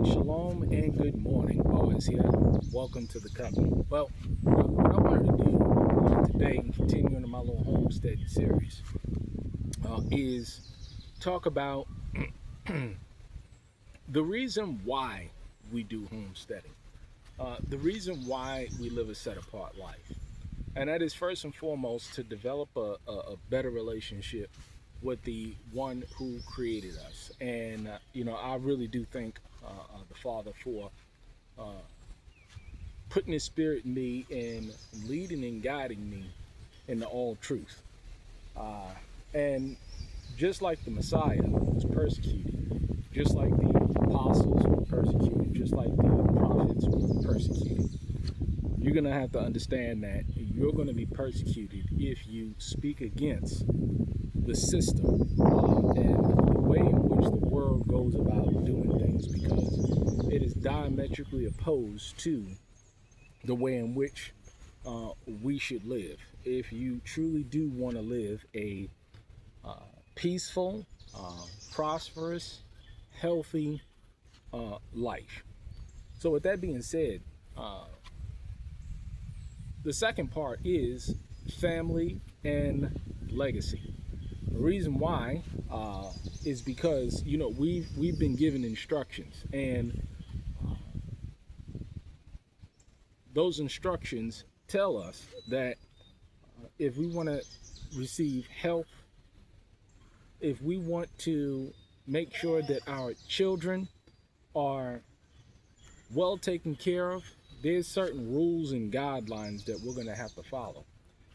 right, shalom and good morning. Always here. Welcome to the company. Well, what I wanted to do today, and continuing my little homesteading series, is talk about the reason why we do homesteading, the reason why we live a set apart life. And that is first and foremost to develop a better relationship with the one who created us. And, I really do thank the Father for uh, putting His Spirit in me and leading and guiding me into all truth. Uh, and just like the Messiah was persecuted, just like the apostles were persecuted, just like the prophets were persecuted, you're going to have to understand that you're going to be persecuted if you speak against the system and the way in which the world goes about doing things, because it is diametrically opposed to the way in which we should live. If you truly do want to live a peaceful, prosperous, healthy life. So with that being said, the second part is family and legacy. The reason why is because we've been given instructions, and those instructions tell us that if we want to receive health, if we want to make sure that our children are well taken care of, there's certain rules and guidelines that we're going to have to follow.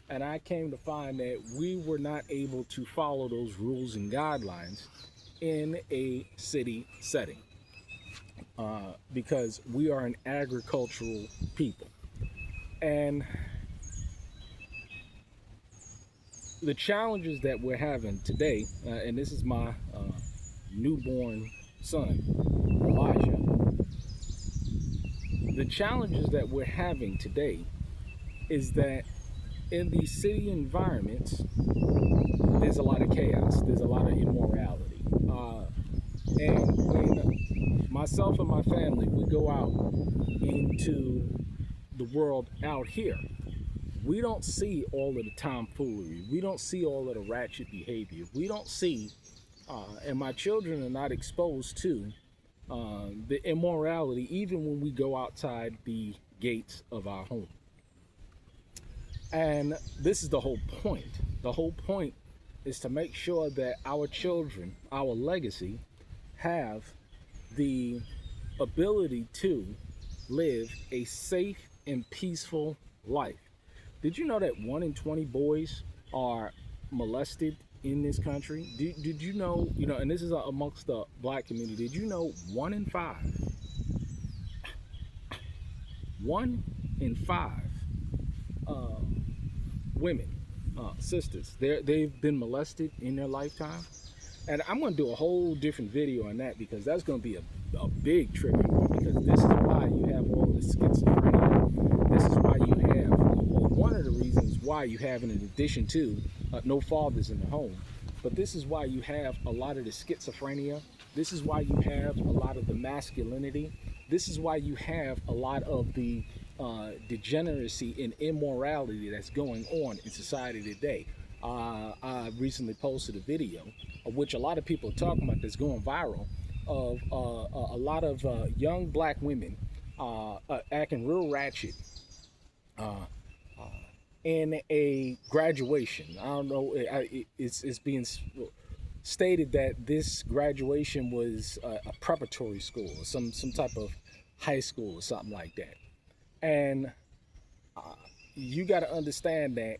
And I came to find that we were not able to follow those rules and guidelines in a city setting because we are an agricultural people. And the challenges that we're having today, and this is my newborn son, Elijah, the challenges that we're having today is that in these city environments, there's a lot of chaos, there's a lot of immorality. And when myself and my family, we go out into the world out here, we don't see all of the tomfoolery. We don't see all of the ratchet behavior. We don't see, and my children are not exposed to the immorality even when we go outside the gates of our home. And this is the whole point. The whole point is to make sure that our children, our legacy, have the ability to live a safe and peaceful life. Did you know that 1 in 20 boys are molested in this country? Did you know, and this is amongst the black community, did you know 1 in 5, 1 in 5 women, sisters, they've been molested in their lifetime? And I'm going to do a whole different video on that, because that's going to be a big trigger point, because this is why you have all this schizophrenia. This is why you have, well, one of the reasons why you have, in addition to no fathers in the home, but this is why you have a lot of the schizophrenia. This is why you have a lot of the masculinity. This is why you have a lot of the degeneracy and immorality that's going on in society today. I recently posted a video, of which a lot of people are talking about, that's going viral, of a lot of young black women acting real ratchet in a graduation. I don't know, it's being stated that this graduation was a preparatory school, or some type of high school or something like that. And you got to understand that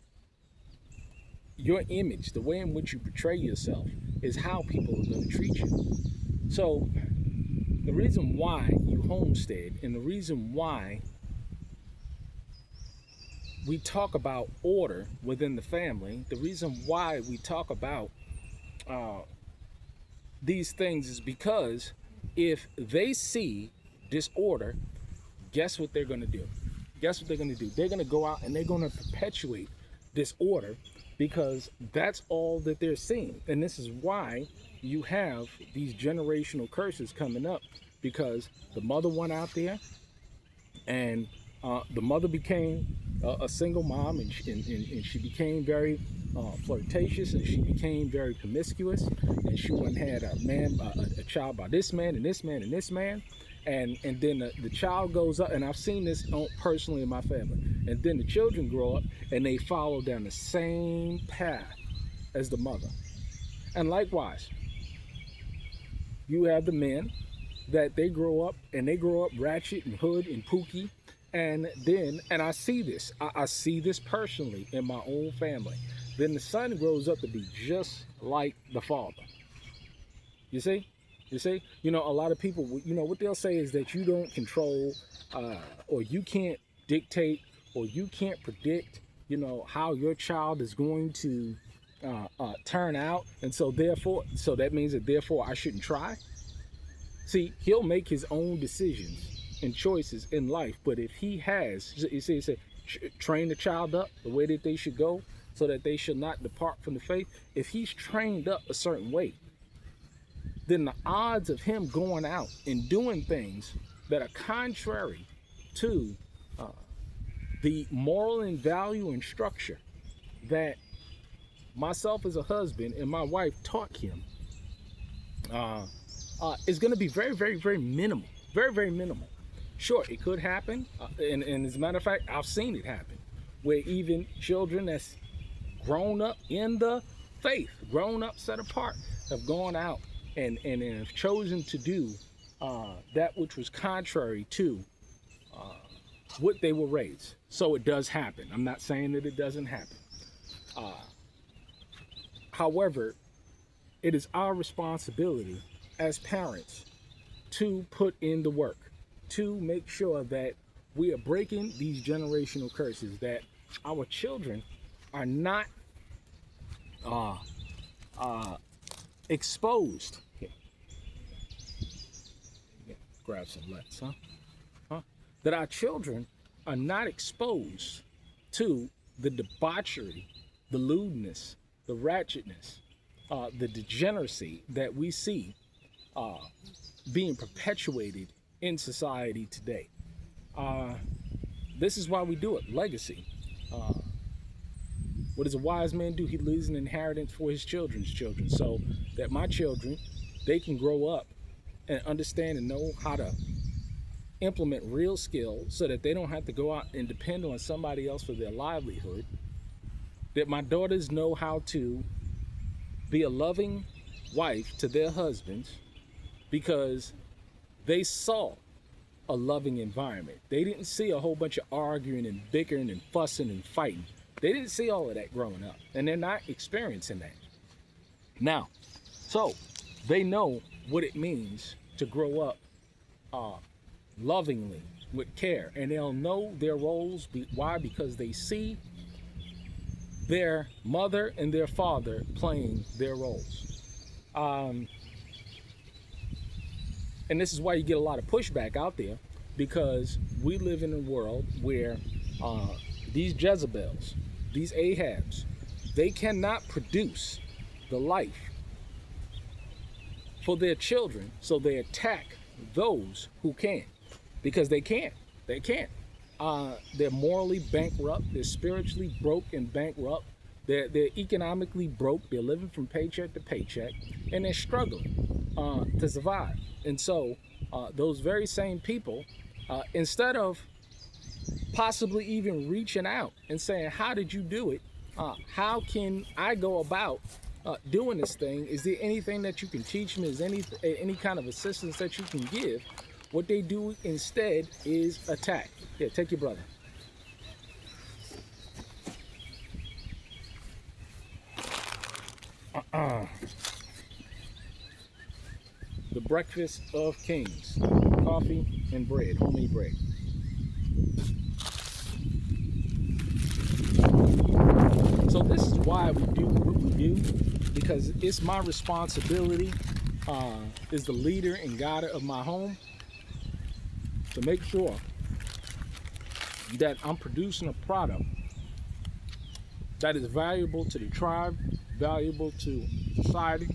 your image, the way in which you portray yourself, is how people are going to treat you. So the reason why you homestead, and the reason why we talk about order within the family, the reason why we talk about these things, is because if they see disorder, guess what they're going to do? Guess what they're going to do? They're going to go out and they're going to perpetuate disorder, because that's all that they're seeing. And this is why you have these generational curses coming up because the mother went out there, and the mother became a single mom, and she became very flirtatious, and she became very promiscuous, and she went and had a child by this man and this man and this man, and then the child goes up, and I've seen this personally in my family, and then the children grow up and they follow down the same path as the mother. And likewise, you have the men that they grow up ratchet and hood and pooky, and I see this. I see this personally in my own family. Then the son grows up to be just like the father. You see? You see? You know, a lot of people, you know, what they'll say is that you don't control, or you can't dictate, or you can't predict, you know, how your child is going to turn out. And so that means that therefore I shouldn't try. See, he'll make his own decisions and choices in life. But if he has, you see, train the child up the way that they should go so that they should not depart from the faith. If he's trained up a certain way, then the odds of him going out and doing things that are contrary to the moral and value and structure that myself as a husband and my wife taught him is going to be very, very, very minimal. Very, very minimal. Sure, it could happen. And as a matter of fact, I've seen it happen where even children that's grown up in the faith, grown up set apart, have gone out and have chosen to do that which was contrary to what they were raised. So it does happen. I'm not saying that it doesn't happen. However, it is our responsibility as parents to put in the work, to make sure that we are breaking these generational curses, that our children are not exposed. Here. Yeah, grab some lettuce, huh? That our children are not exposed to the debauchery, the lewdness, the ratchetness, the degeneracy that we see being perpetuated in society today. This is why we do it. Legacy. What does a wise man do? He leaves an inheritance for his children's children, so that my children, they can grow up and understand and know how to implement real skill so that they don't have to go out and depend on somebody else for their livelihood. That my daughters know how to be a loving wife to their husbands because they saw a loving environment. They didn't see a whole bunch of arguing and bickering and fussing and fighting. They didn't see all of that growing up, and they're not experiencing that now. So they know what it means to grow up lovingly, with care, and they'll know their roles. Why? Because they see their mother and their father playing their roles. And this is why you get a lot of pushback out there, because we live in a world where these Jezebels, these Ahabs, they cannot produce the life for their children, so they attack those who can, because they can't. They can't. They're morally bankrupt. They're spiritually broke and bankrupt. They're economically broke. They're living from paycheck to paycheck, and they're struggling to survive. And so those very same people, instead of possibly even reaching out and saying, how did you do it? How can I go about doing this thing? Is there anything that you can teach me? Is any kind of assistance that you can give? What they do instead is attack. Yeah, take your brother. The breakfast of kings. Coffee and bread, homemade bread. So this is why we do what we do, because it's my responsibility as the leader and guider of my home to make sure that I'm producing a product that is valuable to the tribe, valuable to society,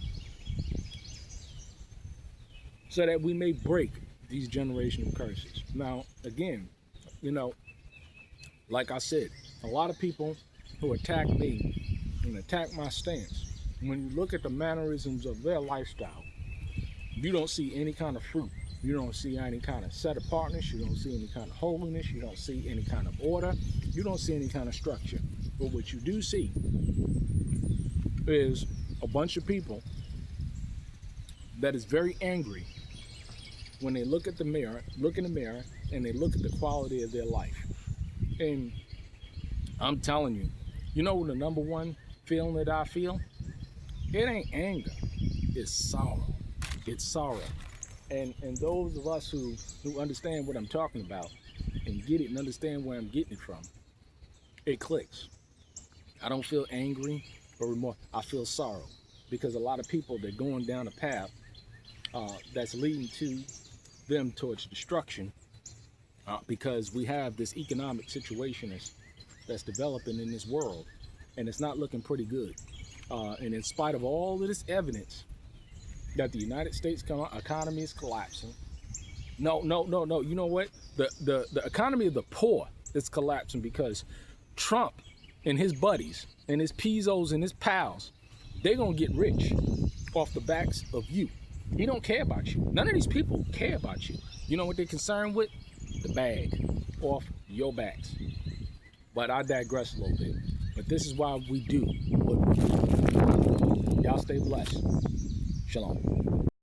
so that we may break these generational curses. Now, again, you know, like I said, a lot of people who attack me and attack my stance, when you look at the mannerisms of their lifestyle, you don't see any kind of fruit. You don't see any kind of set apartness. You don't see any kind of holiness. You don't see any kind of order. You don't see any kind of structure. But what you do see is a bunch of people that is very angry when they look in the mirror, and they look at the quality of their life. And I'm telling you, you know the number one feeling that I feel? It ain't anger, it's sorrow. It's sorrow. And those of us who understand what I'm talking about and get it and understand where I'm getting it from, it clicks. I don't feel angry or remorse. I feel sorrow, because a lot of people, they're going down a path that's leading to them towards destruction, because we have this economic situation that's developing in this world, and it's not looking pretty good. And in spite of all of this evidence that the United States economy is collapsing, no. You know what? The economy of the poor is collapsing because Trump and his buddies and his Pizos and his pals, they're gonna get rich off the backs of you. He don't care about you. None of these people care about you. You know what they're concerned with? The bag off your backs. But I digress a little bit. But this is why we do what we do. Y'all stay blessed. Shalom.